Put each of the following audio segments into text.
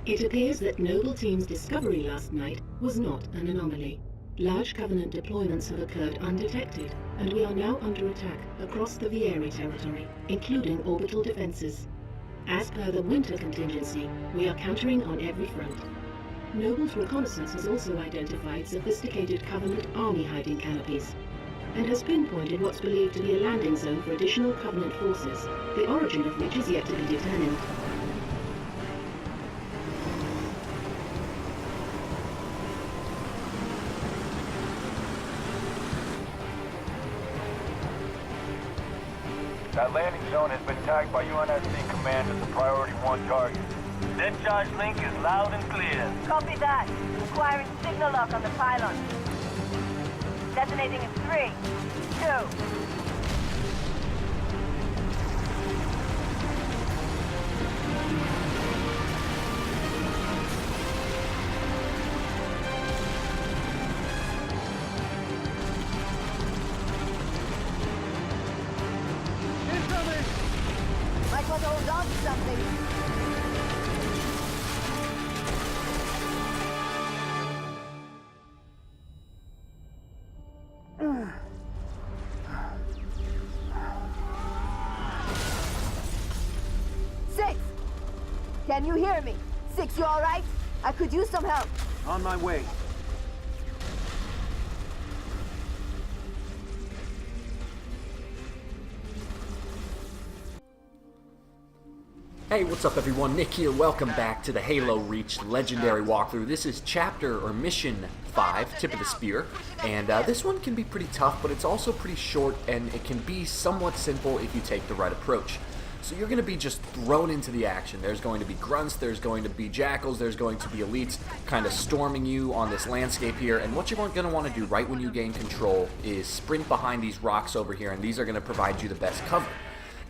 It appears that Noble Team's discovery last night was not an anomaly. Large Covenant deployments have occurred undetected, and we are now under attack across the Vieri territory, including orbital defenses. As per the winter contingency, we are countering on every front. Noble's reconnaissance has also identified sophisticated Covenant army hiding canopies, and has pinpointed what's believed to be a landing zone for additional Covenant forces, the origin of which is yet to be determined. That landing zone has been tagged by UNSC Command as a priority 1 target. That charge link is loud and clear. Copy that. Requiring signal lock on the pylon. Detonating in 3, 2... Might want to hold on to something. Six! Can you hear me? Six, you alright? I could use some help. On my way. Hey, what's up everyone? Nick here. Welcome back to the Halo Reach Legendary Walkthrough. This is Chapter or Mission 5, Tip of the Spear, and this one can be pretty tough, but it's also pretty short, and it can be somewhat simple if you take the right approach. So you're going to be just thrown into the action. There's going to be grunts, there's going to be jackals, there's going to be elites kind of storming you on this landscape here, and what you're going to want to do right when you gain control is sprint behind these rocks over here, and these are going to provide you the best cover.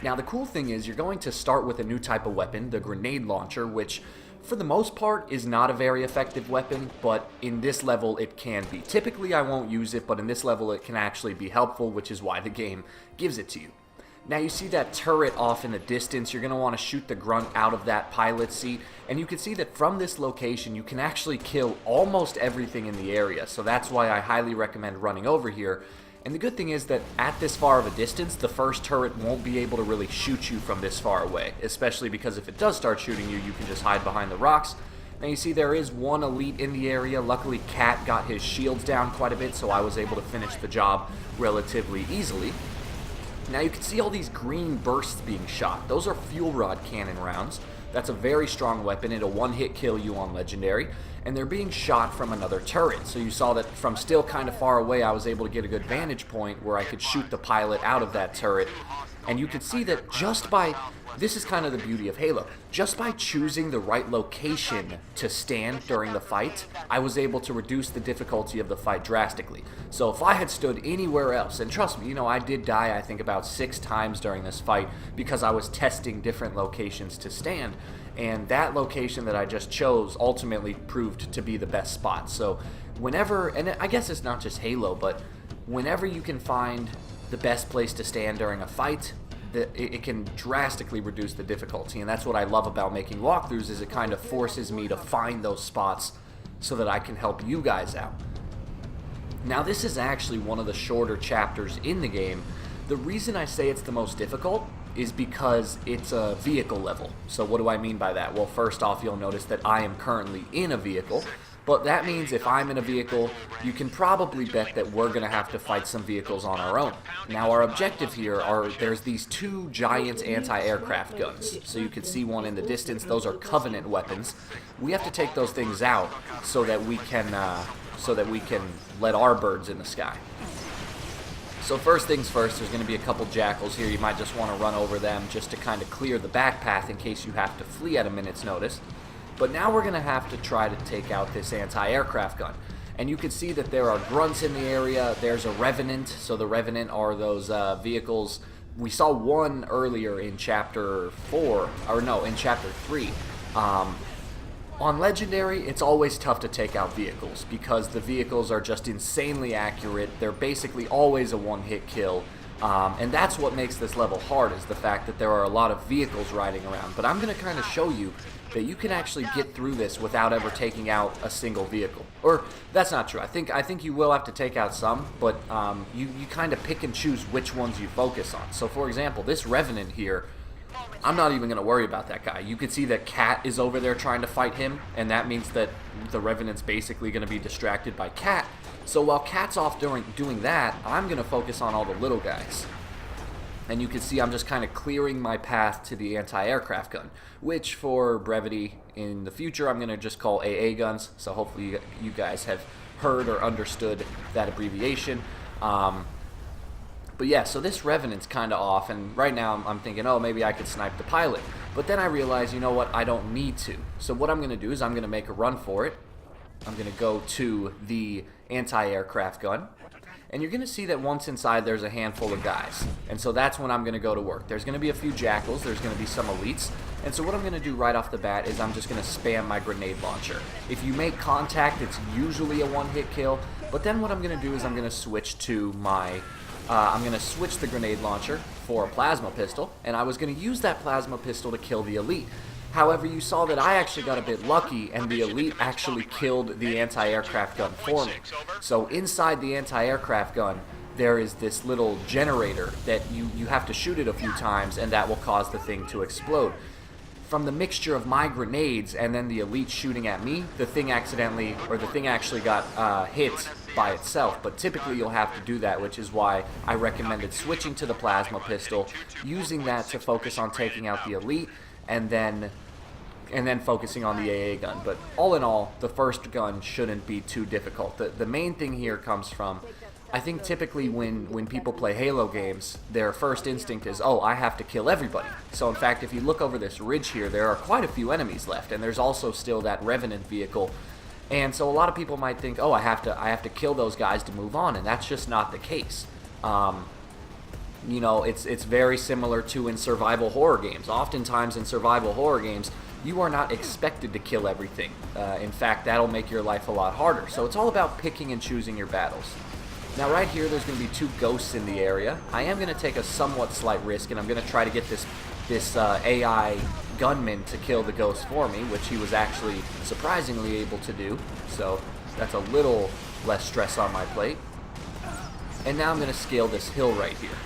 Now the cool thing is you're going to start with a new type of weapon, the grenade launcher, which for the most part is not a very effective weapon, but in this level it can be. Typically I won't use it, but in this level it can actually be helpful, which is why the game gives it to you. Now you see that turret off in the distance. You're going to want to shoot the grunt out of that pilot seat, and you can see that from this location you can actually kill almost everything in the area, so that's why I highly recommend running over here. And the good thing is that at this far of a distance, the first turret won't be able to really shoot you from this far away, especially because if it does start shooting you, you can just hide behind the rocks. Now you see there is one elite in the area. Luckily Cat got his shields down quite a bit, so I was able to finish the job relatively easily. Now you can see all these green bursts being shot. Those are fuel rod cannon rounds. That's a very strong weapon. It'll one-hit kill you on Legendary. And they're being shot from another turret. So you saw that from still kind of far away, I was able to get a good vantage point where I could shoot the pilot out of that turret. And you could see that just by, this is kind of the beauty of Halo, just by choosing the right location to stand during the fight, I was able to reduce the difficulty of the fight drastically. So if I had stood anywhere else, and trust me, you know, I did die I think about 6 times during this fight because I was testing different locations to stand, and that location that I just chose ultimately proved to be the best spot. So whenever, and I guess it's not just Halo, but whenever you can find the best place to stand during a fight, it can drastically reduce the difficulty, and that's what I love about making walkthroughs, is it kind of forces me to find those spots so that I can help you guys out. Now this is actually one of the shorter chapters in the game. The reason I say it's the most difficult is because it's a vehicle level. So what do I mean by that? Well, first off, you'll notice that I am currently in a vehicle, but that means if I'm in a vehicle, you can probably bet that we're going to have to fight some vehicles on our own. Now our objective here are, there's these 2 giant anti-aircraft guns. So you can see one in the distance. Those are Covenant weapons. We have to take those things out so that we can let our birds in the sky. So first things first, there's going to be a couple jackals here. You might just want to run over them just to kind of clear the back path in case you have to flee at a minute's notice. But now we're going to have to try to take out this anti-aircraft gun. And you can see that there are grunts in the area. There's a Revenant. So the Revenant are those vehicles. We saw one earlier in Chapter 4, or no, in Chapter 3. On Legendary, it's always tough to take out vehicles because the vehicles are just insanely accurate. They're basically always a one-hit kill, And that's what makes this level hard, is the fact that there are a lot of vehicles riding around. But I'm going to kind of show you that you can actually get through this without ever taking out a single vehicle. Or, that's not true. I think you will have to take out some, but you kind of pick and choose which ones you focus on. So, for example, this Revenant here, I'm not even going to worry about that guy. You can see that Cat is over there trying to fight him, and that means that the Revenant's basically going to be distracted by Cat. So while Cat's off doing that, I'm going to focus on all the little guys. And you can see I'm just kind of clearing my path to the anti-aircraft gun, which for brevity in the future I'm going to just call AA guns. So hopefully you guys have heard or understood that abbreviation. But yeah, so this Revenant's kind of off, and right now I'm thinking, oh, maybe I could snipe the pilot. But then I realize, you know what, I don't need to. So what I'm going to do is I'm going to make a run for it. I'm going to go to the anti-aircraft gun. And you're going to see that once inside there's a handful of guys. And so that's when I'm going to go to work. There's going to be a few jackals, there's going to be some elites. And so what I'm going to do right off the bat is I'm just going to spam my grenade launcher. If you make contact, it's usually a one-hit kill. But then what I'm going to do is I'm going to switch to my... I'm going to switch the grenade launcher for a plasma pistol. And I was going to use that plasma pistol to kill the elite. However, you saw that I actually got a bit lucky, and the elite actually killed the anti-aircraft gun for me. So inside the anti-aircraft gun, there is this little generator that you have to shoot it a few times, and that will cause the thing to explode. From the mixture of my grenades and then the elite shooting at me, the thing actually got hit by itself. But typically you'll have to do that, which is why I recommended switching to the plasma pistol, using that to focus on taking out the elite, and then focusing on the AA gun. But all in all, the first gun shouldn't be too difficult. The main thing here comes from, I think typically when people play Halo games, their first instinct is, oh, I have to kill everybody. So in fact, if you look over this ridge here, there are quite a few enemies left, and there's also still that Revenant vehicle. And so a lot of people might think, oh, I have to kill those guys to move on, and that's just not the case. You know, it's very similar to in survival horror games. Oftentimes in survival horror games, you are not expected to kill everything. In fact, that'll make your life a lot harder. So it's all about picking and choosing your battles. Now right here, there's going to be two ghosts in the area. I am going to take a somewhat slight risk, and I'm going to try to get this AI gunman to kill the ghost for me, which he was actually surprisingly able to do. So that's a little less stress on my plate. And now I'm going to scale this hill right here.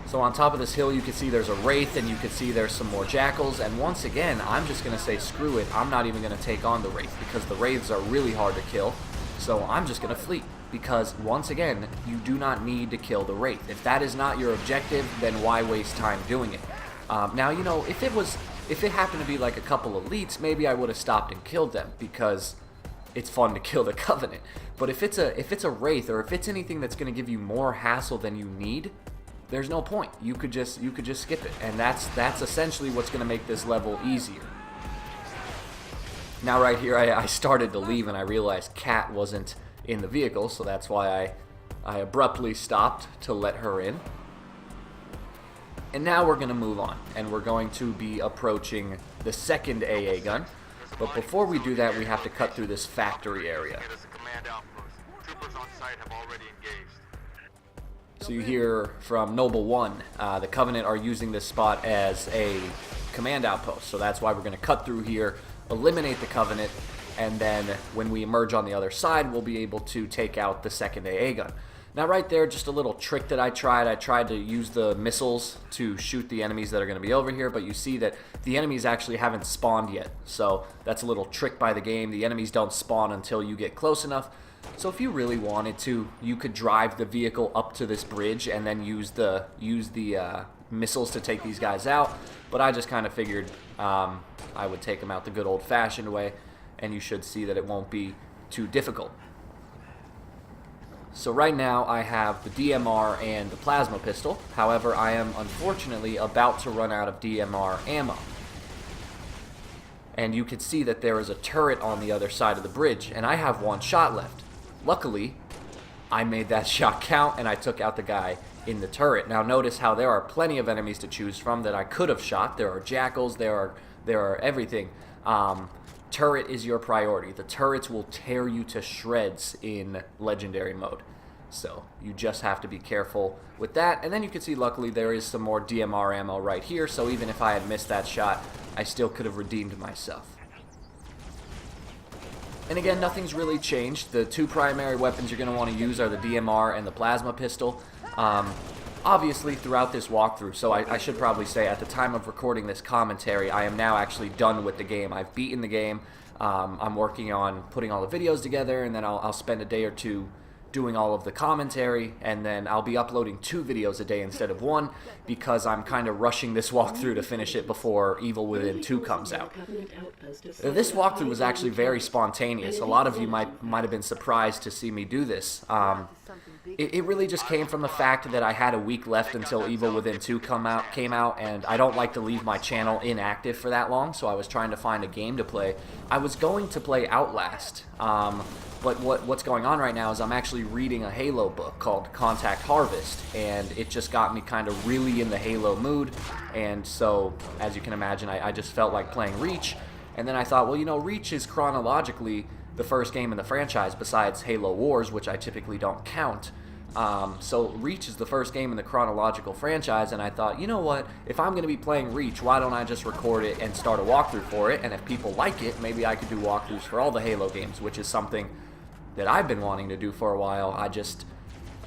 So on top of this hill, you can see there's a Wraith, and you can see there's some more Jackals. And once again, I'm just going to say screw it. I'm not even going to take on the Wraith, because the Wraiths are really hard to kill. So I'm just going to flee, because once again, you do not need to kill the Wraith. If that is not your objective, then why waste time doing it? Now, you know, if it happened to be like a couple elites, maybe I would have stopped and killed them, because it's fun to kill the Covenant. But if it's a Wraith, or if it's anything that's going to give you more hassle than you need, there's no point. You could just skip it, and that's essentially what's going to make this level easier. Now right here, I started to leave, and I realized Cat wasn't in the vehicle, so that's why I abruptly stopped to let her in. And now we're going to move on, and we're going to be approaching the second AA gun. But before we do that, we have to cut through this factory area. So you hear from Noble 1, the Covenant are using this spot as a command outpost. So that's why we're going to cut through here, eliminate the Covenant, and then when we emerge on the other side, we'll be able to take out the second AA gun. Now right there, just a little trick that I tried to use the missiles to shoot the enemies that are going to be over here, but you see that the enemies actually haven't spawned yet. So that's a little trick by the game. The enemies don't spawn until you get close enough. So if you really wanted to, you could drive the vehicle up to this bridge and then use the missiles to take these guys out. But I just kind of figured I would take them out the good old-fashioned way, and you should see that it won't be too difficult. So right now I have the DMR and the plasma pistol. However, I am unfortunately about to run out of DMR ammo. And you can see that there is a turret on the other side of the bridge, and I have one shot left. Luckily, I made that shot count, and I took out the guy in the turret. Now notice how there are plenty of enemies to choose from that I could have shot. There are jackals, there are everything. Turret is your priority. The turrets will tear you to shreds in legendary mode. So you just have to be careful with that. And then you can see, luckily, there is some more DMR ammo right here. So even if I had missed that shot, I still could have redeemed myself. And again, nothing's really changed. The two primary weapons you're going to want to use are the DMR and the plasma pistol. Obviously, throughout this walkthrough, so I should probably say at the time of recording this commentary, I am now actually done with the game. I've beaten the game. I'm working on putting all the videos together, and then I'll spend a day or two doing all of the commentary, and then I'll be uploading 2 videos a day instead of 1 because I'm kind of rushing this walkthrough to finish it before Evil Within 2 comes out. This walkthrough was actually very spontaneous. A lot of you might have been surprised to see me do this. It really just came from the fact that I had a week left until Evil Within 2 came out, and I don't like to leave my channel inactive for that long, so I was trying to find a game to play. I was going to play Outlast, but what's going on right now is I'm actually reading a Halo book called Contact Harvest, and it just got me kind of really in the Halo mood, and so, as you can imagine, I just felt like playing Reach, and then I thought, well, you know, Reach is chronologically the first game in the franchise besides Halo Wars, which I typically don't count. So Reach is the first game in the chronological franchise, and I thought, you know what, if I'm going to be playing Reach, why don't I just record it and start a walkthrough for it, and if people like it, maybe I could do walkthroughs for all the Halo games, which is something that I've been wanting to do for a while. I just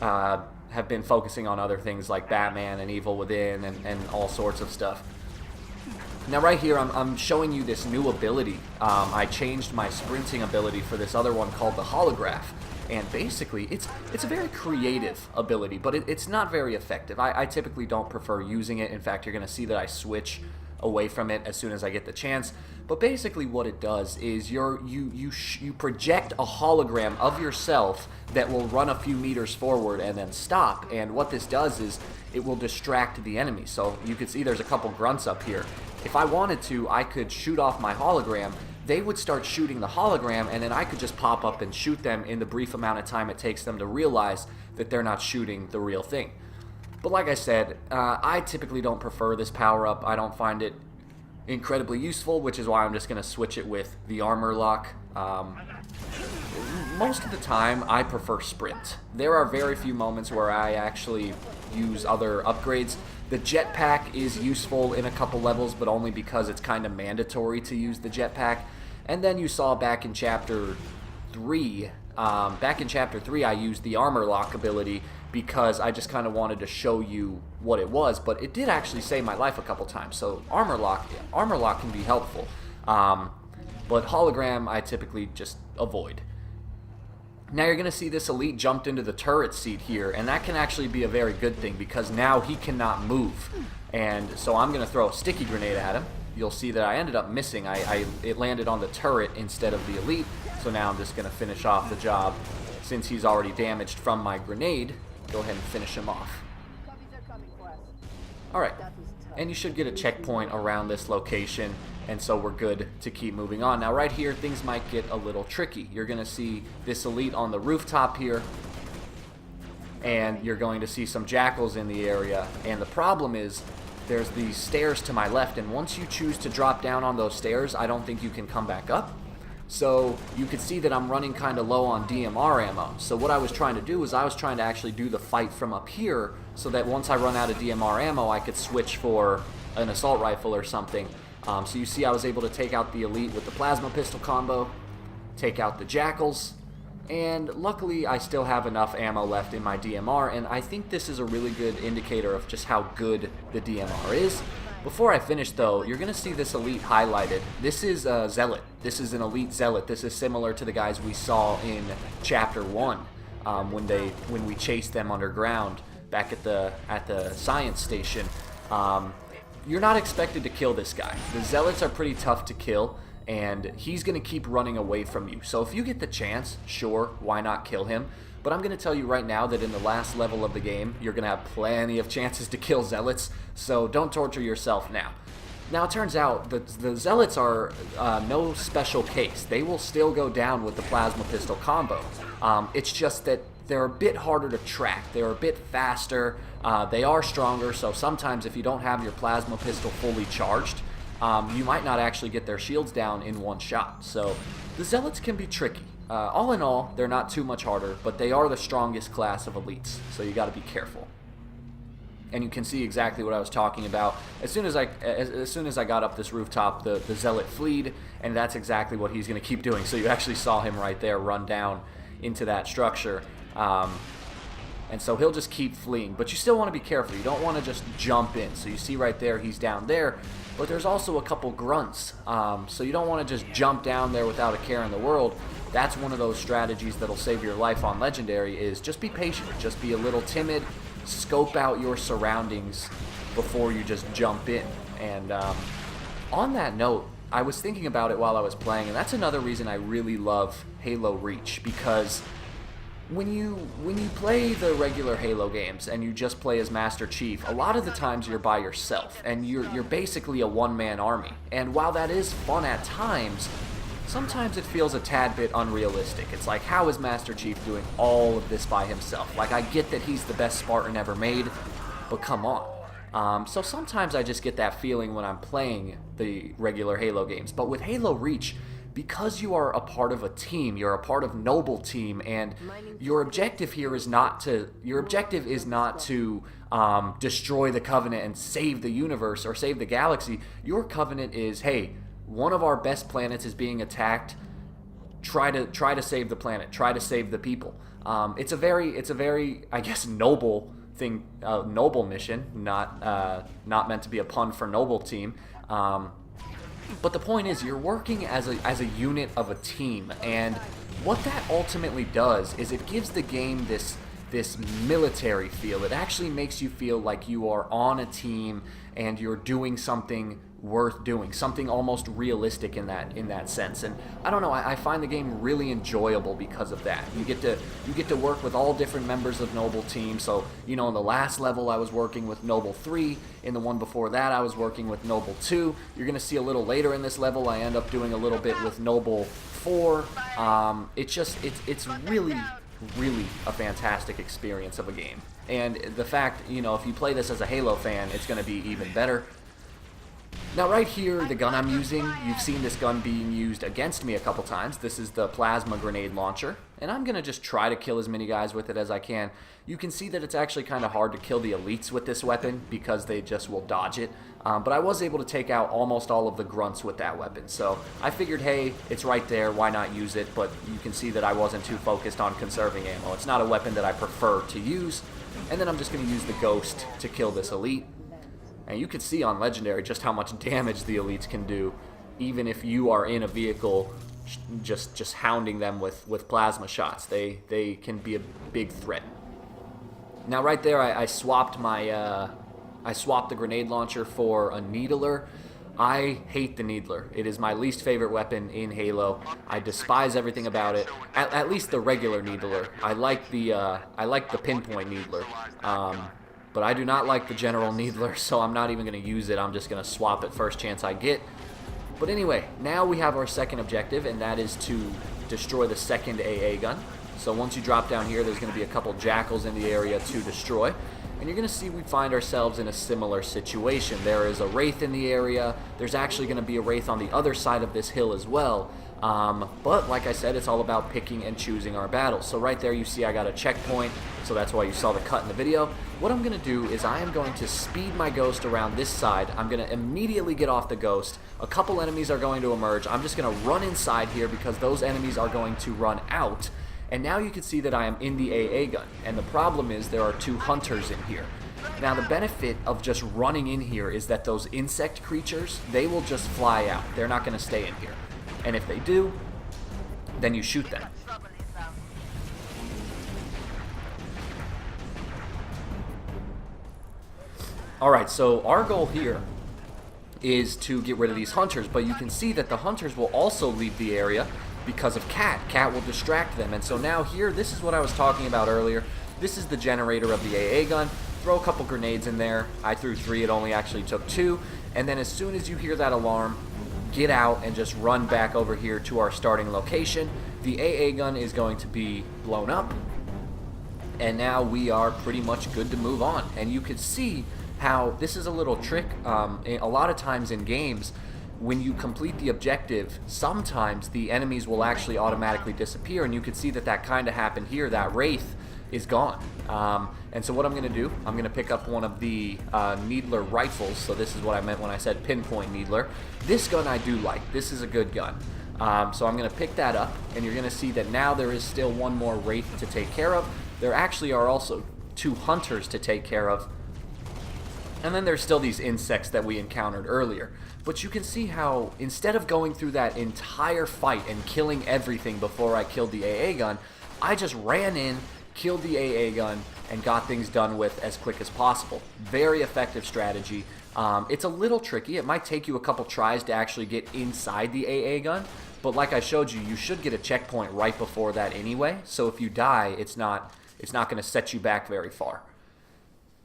have been focusing on other things like Batman and Evil Within and all sorts of stuff. Now right here, I'm showing you this new ability. I changed my sprinting ability for this other one called the Holograph. And basically, it's a very creative ability, but it's not very effective. I typically don't prefer using it. In fact, you're going to see that I switch away from it as soon as I get the chance. But basically what it does is you project a hologram of yourself that will run a few meters forward and then stop. And what this does is it will distract the enemy. So you can see there's a couple grunts up here. If I wanted to, I could shoot off my hologram. They would start shooting the hologram, and then I could just pop up and shoot them in the brief amount of time it takes them to realize that they're not shooting the real thing. But like I said, I typically don't prefer this power-up. I don't find it incredibly useful, which is why I'm just going to switch it with the armor lock. Most of the time, I prefer sprint. There are very few moments where I actually use other upgrades. The jetpack is useful in a couple levels, but only because it's kind of mandatory to use the jetpack. And then you saw back in Chapter 3, I used the armor lock ability because I just kind of wanted to show you what it was, but it did actually save my life a couple times. So armor lock can be helpful, but hologram I typically just avoid. Now you're going to see this elite jumped into the turret seat here, and that can actually be a very good thing because now he cannot move. And so I'm going to throw a sticky grenade at him. You'll see that I ended up missing. It landed on the turret instead of the elite, so now I'm just going to finish off the job. Since he's already damaged from my grenade, go ahead and finish him off. Alright, and you should get a checkpoint around this location, and so we're good to keep moving on. Now right here, things might get a little tricky. You're going to see this elite on the rooftop here, and you're going to see some jackals in the area, and the problem is there's these stairs to my left, and once you choose to drop down on those stairs, I don't think you can come back up. So you can see that I'm running kind of low on DMR ammo. So what I was trying to do is I was trying to actually do the fight from up here so that once I run out of DMR ammo, I could switch for an assault rifle or something. So you see I was able to take out the elite with the plasma pistol combo, take out the jackals, and luckily I still have enough ammo left in my DMR, and I think this is a really good indicator of just how good the DMR is. Before I finish though, you're going to see this elite highlighted. This is a zealot. This is an elite zealot. This is similar to the guys we saw in Chapter 1 when we chased them underground back at the science station. You're not expected to kill this guy. The zealots are pretty tough to kill, and he's going to keep running away from you. So if you get the chance, sure, why not kill him? But I'm going to tell you right now that in the last level of the game, you're going to have plenty of chances to kill zealots, so don't torture yourself now. Now it turns out that the zealots are no special case. They will still go down with the plasma pistol combo. It's just that they're a bit harder to track. They're a bit faster. They are stronger, so sometimes if you don't have your plasma pistol fully charged, you might not actually get their shields down in one shot. So the zealots can be tricky. all in all, they're not too much harder, but they are the strongest class of elites, so you got to be careful. And you can see exactly what I was talking about. As soon as I got up this rooftop, the zealot fled, and that's exactly what he's going to keep doing. So you actually saw him right there run down into that structure. And so he'll just keep fleeing. But you still want to be careful. You don't want to just jump in. So you see right there, he's down there. But there's also a couple grunts. So you don't want to just jump down there without a care in the world. That's one of those strategies that'll save your life on Legendary, is just be patient. Just be a little timid. Scope out your surroundings before you just jump in. And on that note, I was thinking about it while I was playing, and that's another reason I really love Halo Reach, because when you play the regular Halo games and you just play as Master Chief, a lot of the times you're by yourself and you're basically a one-man army. And while that is fun at times, sometimes it feels a tad bit unrealistic. It's like, how is Master Chief doing all of this by himself? Like, I get that he's the best Spartan ever made, but come on. So sometimes I just get that feeling when I'm playing the regular Halo games. But with Halo Reach, because you are a part of a team, you're a part of Noble Team, and your objective here is not to destroy the Covenant and save the universe or save the galaxy. Your Covenant is, hey, one of our best planets is being attacked. Try to save the planet. Try to save the people. It's a very, I guess, noble thing, noble mission. Not meant to be a pun for Noble Team. But the point is, you're working as a unit of a team, and what that ultimately does is it gives the game this military feel. It actually makes you feel like you are on a team and you're doing something worth doing, something almost realistic in that sense. And I don't know, I find the game really enjoyable because of that. You get to work with all different members of Noble Team. So, you know, in the last level I was working with Noble 3, in the one before that I was working with Noble 2. You're gonna see a little later in this level I end up doing a little bit with Noble 4. It's really a fantastic experience of a game. And the fact, you know, if you play this as a Halo fan, it's going to be even better. Now right here, the gun I'm using, you've seen this gun being used against me a couple times. This is the plasma grenade launcher, and I'm going to just try to kill as many guys with it as I can. You can see that it's actually kind of hard to kill the elites with this weapon because they just will dodge it. But I was able to take out almost all of the grunts with that weapon. So I figured, hey, it's right there, why not use it? But you can see that I wasn't too focused on conserving ammo. It's not a weapon that I prefer to use. And then I'm just going to use the Ghost to kill this elite. And you can see on Legendary just how much damage the elites can do, even if you are in a vehicle just hounding them with plasma shots. They can be a big threat. Now right there, I swapped the grenade launcher for a needler. I hate the needler. It is my least favorite weapon in Halo. I despise everything about it. At least the regular needler. I like the pinpoint needler. But I do not like the general needler, so I'm not even going to use it. I'm just going to swap it first chance I get. But anyway, now we have our second objective, and that is to destroy the second AA gun. So once you drop down here, there's going to be a couple jackals in the area to destroy. And you're going to see we find ourselves in a similar situation. There is a wraith in the area. There's actually going to be a wraith on the other side of this hill as well. But like I said, it's all about picking and choosing our battles. So right there you see I got a checkpoint, so that's why you saw the cut in the video. What I'm going to do is I am going to speed my Ghost around this side. I'm going to immediately get off the Ghost. A couple enemies are going to emerge. I'm just going to run inside here because those enemies are going to run out. And now you can see that I am in the AA gun. And the problem is there are two hunters in here. Now the benefit of just running in here is that those insect creatures, they will just fly out. They're not going to stay in here. And if they do, then you shoot them. Alright, so our goal here is to get rid of these hunters, but you can see that the hunters will also leave the area because of Cat. Cat will distract them, and so now here, this is what I was talking about earlier. This is the generator of the AA gun. Throw a couple grenades in there. I threw 3, it only actually took 2. And then as soon as you hear that alarm, get out and just run back over here to our starting location. The AA gun is going to be blown up, and now we are pretty much good to move on. And you can see how this is a little trick. A lot of times in games, when you complete the objective, sometimes the enemies will actually automatically disappear, and you can see that that kind of happened here. That Wraith is gone. And so what I'm going to do, I'm going to pick up one of the Needler rifles. So this is what I meant when I said pinpoint Needler. This gun I do like. This is a good gun. So I'm going to pick that up, and you're going to see that now there is still one more Wraith to take care of. There actually are also 2 Hunters to take care of. And then there's still these insects that we encountered earlier. But you can see how instead of going through that entire fight and killing everything before I killed the AA gun, I just ran in, killed the AA gun, and got things done with as quick as possible. Very effective strategy. It's a little tricky. It might take you a couple tries to actually get inside the AA gun, but like I showed you, you should get a checkpoint right before that anyway. So if you die, it's not going to set you back very far.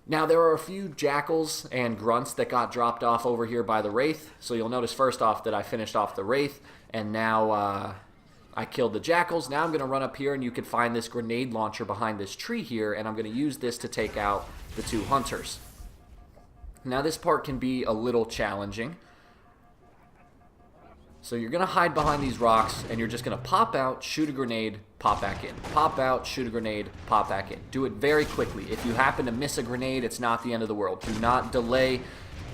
Now, there are a few jackals and grunts that got dropped off over here by the Wraith. So you'll notice first off that I finished off the Wraith, and now I killed the jackals. Now I'm going to run up here, and you can find this grenade launcher behind this tree here, and I'm going to use this to take out the 2 Hunters. Now this part can be a little challenging. So you're going to hide behind these rocks, and you're just going to pop out, shoot a grenade, pop back in. Pop out, shoot a grenade, pop back in. Do it very quickly. If you happen to miss a grenade, it's not the end of the world. Do not delay.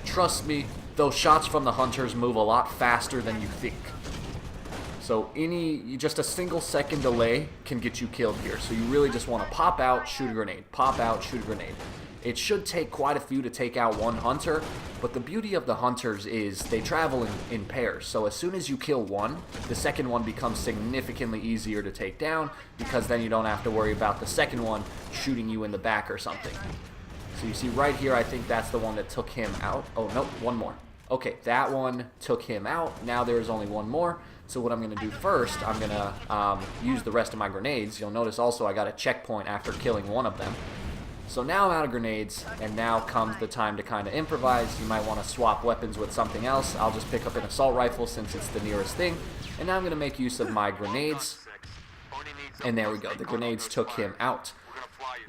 Trust me, those shots from the Hunters move a lot faster than you think. So just a single second delay can get you killed here. So you really just want to pop out, shoot a grenade. Pop out, shoot a grenade. It should take quite a few to take out one Hunter, but the beauty of the Hunters is they travel in pairs. So as soon as you kill one, the second one becomes significantly easier to take down, because then you don't have to worry about the second one shooting you in the back or something. So you see right here, I think that's the one that took him out. Oh, nope, one more. Okay, that one took him out. Now there is only one more. So what I'm going to do first, I'm going to use the rest of my grenades. You'll notice also I got a checkpoint after killing one of them. So now I'm out of grenades, and now comes the time to kind of improvise. You might want to swap weapons with something else. I'll just pick up an assault rifle since it's the nearest thing. And now I'm going to make use of my grenades. And there we go. The grenades took him out.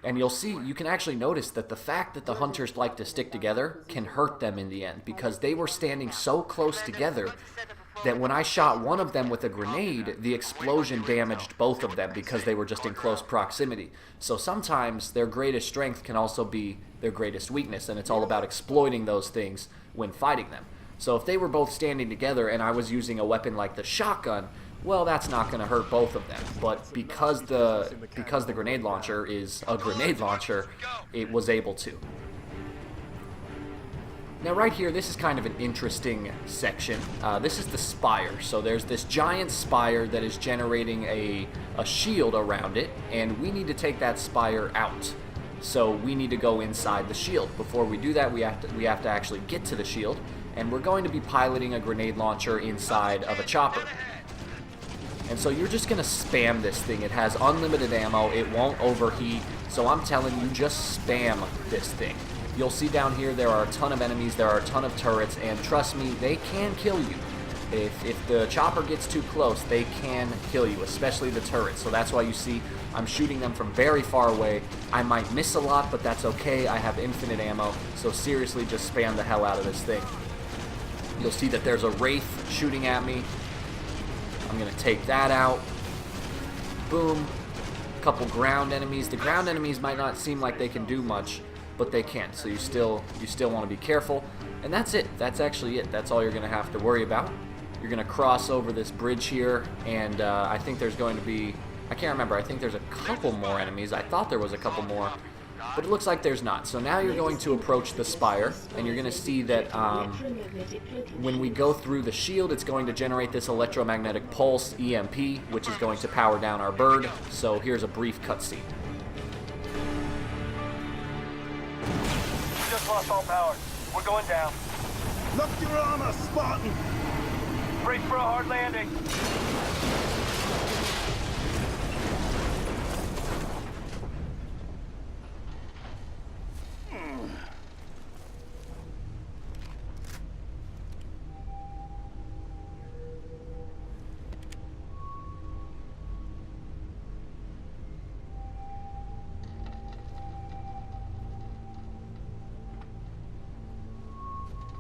And you'll see, you can actually notice that the fact that the Hunters like to stick together can hurt them in the end, because they were standing so close together that when I shot one of them with a grenade, the explosion damaged both of them because they were just in close proximity. So sometimes their greatest strength can also be their greatest weakness, and it's all about exploiting those things when fighting them. So if they were both standing together and I was using a weapon like the shotgun, well, that's not going to hurt both of them. But because the grenade launcher is a grenade launcher, it was able to. Now right here, this is kind of an interesting section. This is the spire. So there's this giant spire that is generating a shield around it, and we need to take that spire out. So we need to go inside the shield. Before we do that, we have to actually get to the shield, and we're going to be piloting a grenade launcher inside of a chopper. And so you're just going to spam this thing. It has unlimited ammo. It won't overheat. So I'm telling you, just spam this thing. You'll see down here there are a ton of enemies, there are a ton of turrets, and trust me, they can kill you. If the chopper gets too close, they can kill you, especially the turrets. So that's why you see I'm shooting them from very far away. I might miss a lot, but that's okay. I have infinite ammo, so seriously, just spam the hell out of this thing. You'll see that there's a Wraith shooting at me. I'm going to take that out. Boom. Couple ground enemies. The ground enemies might not seem like they can do much, but they can, so you still want to be careful. And that's it. That's actually it. That's all you're going to have to worry about. You're going to cross over this bridge here, and I think there's going to be, I can't remember, I think there's a couple more enemies. I thought there was a couple more, but it looks like there's not. So now you're going to approach the spire, and you're going to see that when we go through the shield, it's going to generate this electromagnetic pulse, EMP, which is going to power down our bird. So here's a brief cutscene. Just lost all power. We're going down. Lock your armor, Spartan! Brace for a hard landing.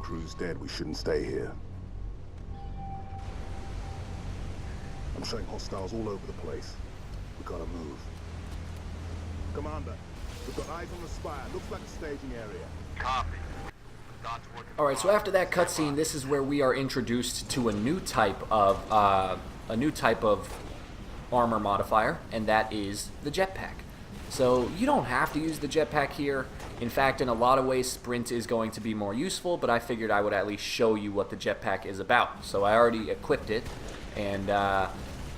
Crew's dead. We shouldn't stay here. I'm showing hostiles all over the place. We gotta move. Commander, we've got eyes on the spire. Looks like a staging area. Copy. Alright, so after that cutscene, this is where we are introduced to a new type of armor modifier, and that is the jetpack. So you don't have to use the jetpack here. In fact, in a lot of ways, sprint is going to be more useful, but I figured I would at least show you what the jetpack is about. So I already equipped it, and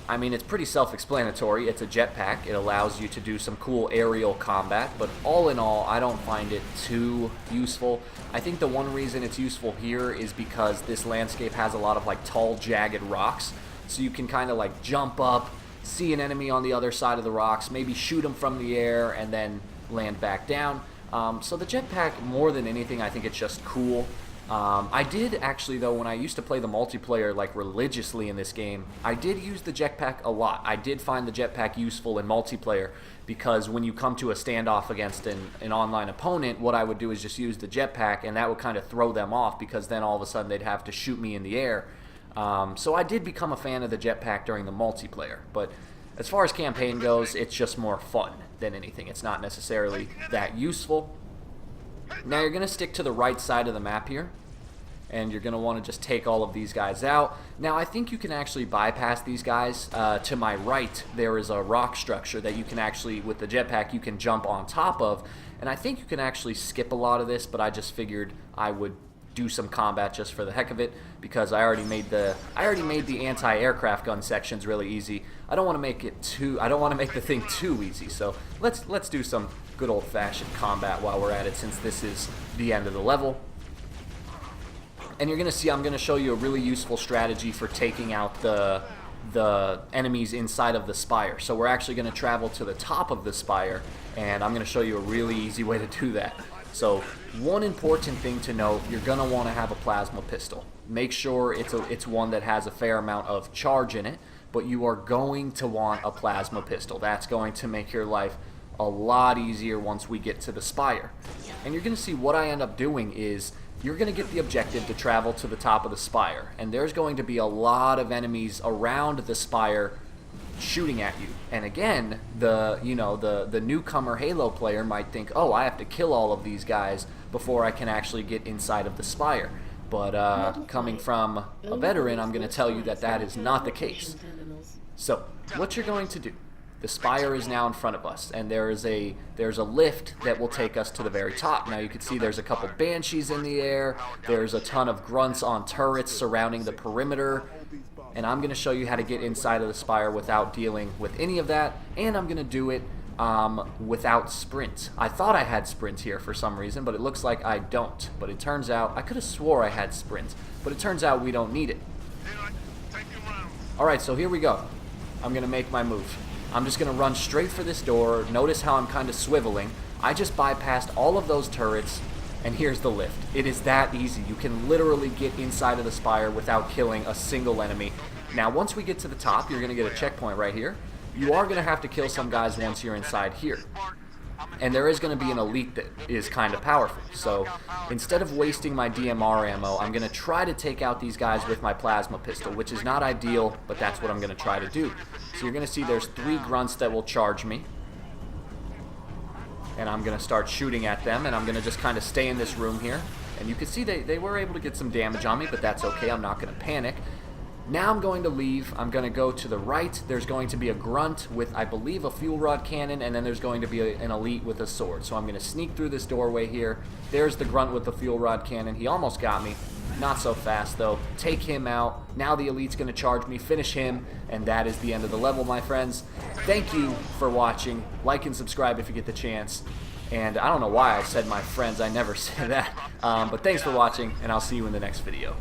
I mean, it's pretty self-explanatory. It's a jetpack. It allows you to do some cool aerial combat, but all in all, I don't find it too useful. I think the one reason it's useful here is because this landscape has a lot of like tall, jagged rocks, so you can kind of like jump up, see an enemy on the other side of the rocks, maybe shoot them from the air, and then land back down. So the jetpack, more than anything, I think it's just cool. I did actually, though, when I used to play the multiplayer like religiously in this game, I did use the jetpack a lot. I did find the jetpack useful in multiplayer because when you come to a standoff against an online opponent, what I would do is just use the jetpack, and that would kind of throw them off because then all of a sudden they'd have to shoot me in the air. So I did become a fan of the jetpack during the multiplayer, but as far as campaign goes, it's just more fun than anything. It's not necessarily that useful. Now you're going to stick to the right side of the map here, and you're going to want to just take all of these guys out. Now I think you can actually bypass these guys. To my right, there is a rock structure that you can actually, with the jetpack, you can jump on top of, and I think you can actually skip a lot of this, but I just figured I would do some combat just for the heck of it, because I already made the anti-aircraft gun sections really easy. I don't want to make the thing too easy, so let's do some good old-fashioned combat while we're at it, since this is the end of the level. And you're gonna see I'm gonna show you a really useful strategy for taking out the enemies inside of the spire. So we're actually gonna travel to the top of the spire, and I'm gonna show you a really easy way to do that. So one important thing to note, you're going to want to have a plasma pistol. Make sure it's one that has a fair amount of charge in it, but you are going to want a plasma pistol. That's going to make your life a lot easier once we get to the spire. And you're going to see what I end up doing is you're going to get the objective to travel to the top of the spire, and there's going to be a lot of enemies around the spire shooting at you. And again, the newcomer Halo player might think, oh, I have to kill all of these guys before I can actually get inside of the spire. But coming from a veteran, I'm going to tell you that that is not the case. So what you're going to do, the spire is now in front of us, and there's a lift that will take us to the very top. Now you can see there's a couple banshees in the air, there's a ton of grunts on turrets surrounding the perimeter, and I'm going to show you how to get inside of the spire without dealing with any of that, and I'm going to do it without sprint. I thought I had sprint here for some reason, but it looks like I don't. But it turns out, I could have swore I had sprint, but it turns out we don't need it. Alright, so here we go. I'm going to make my move. I'm just going to run straight for this door. Notice how I'm kind of swiveling. I just bypassed all of those turrets, and here's the lift. It is that easy. You can literally get inside of the spire without killing a single enemy. Now, once we get to the top, you're going to get a checkpoint right here. You are going to have to kill some guys once you're inside here. And there is going to be an elite that is kind of powerful. So instead of wasting my DMR ammo, I'm going to try to take out these guys with my plasma pistol, which is not ideal, but that's what I'm going to try to do. So you're going to see there's 3 grunts that will charge me. And I'm going to start shooting at them, and I'm going to just kind of stay in this room here. And you can see they were able to get some damage on me, but that's okay. I'm not going to panic. Now I'm going to leave. I'm going to go to the right. There's going to be a grunt with, I believe, a fuel rod cannon, and then there's going to be an elite with a sword. So I'm going to sneak through this doorway here. There's the grunt with the fuel rod cannon. He almost got me. Not so fast, though. Take him out. Now the elite's going to charge me. Finish him, and that is the end of the level, my friends. Thank you for watching. Like and subscribe if you get the chance. And I don't know why I said my friends. I never say that. But thanks for watching, and I'll see you in the next video.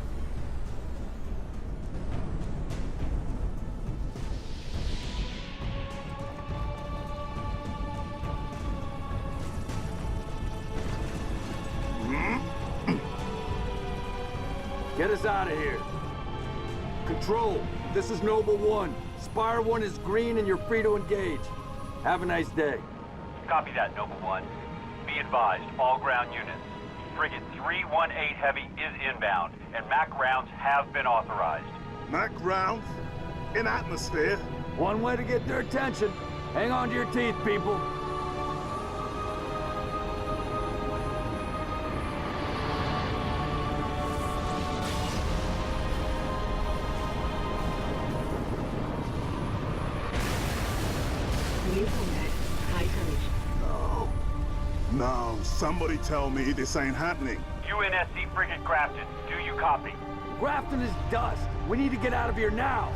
Get us out of here. Control, this is Noble 1. Spire 1 is green and you're free to engage. Have a nice day. Copy that, Noble 1. Be advised, all ground units. Frigate 318 Heavy is inbound, and MAC rounds have been authorized. Mac rounds? In atmosphere. One way to get their attention. Hang on to your teeth, people. New combat. High courage. No, somebody tell me this ain't happening. UNSC frigate Grafton. Do you copy? Grafton is dust. We need to get out of here now.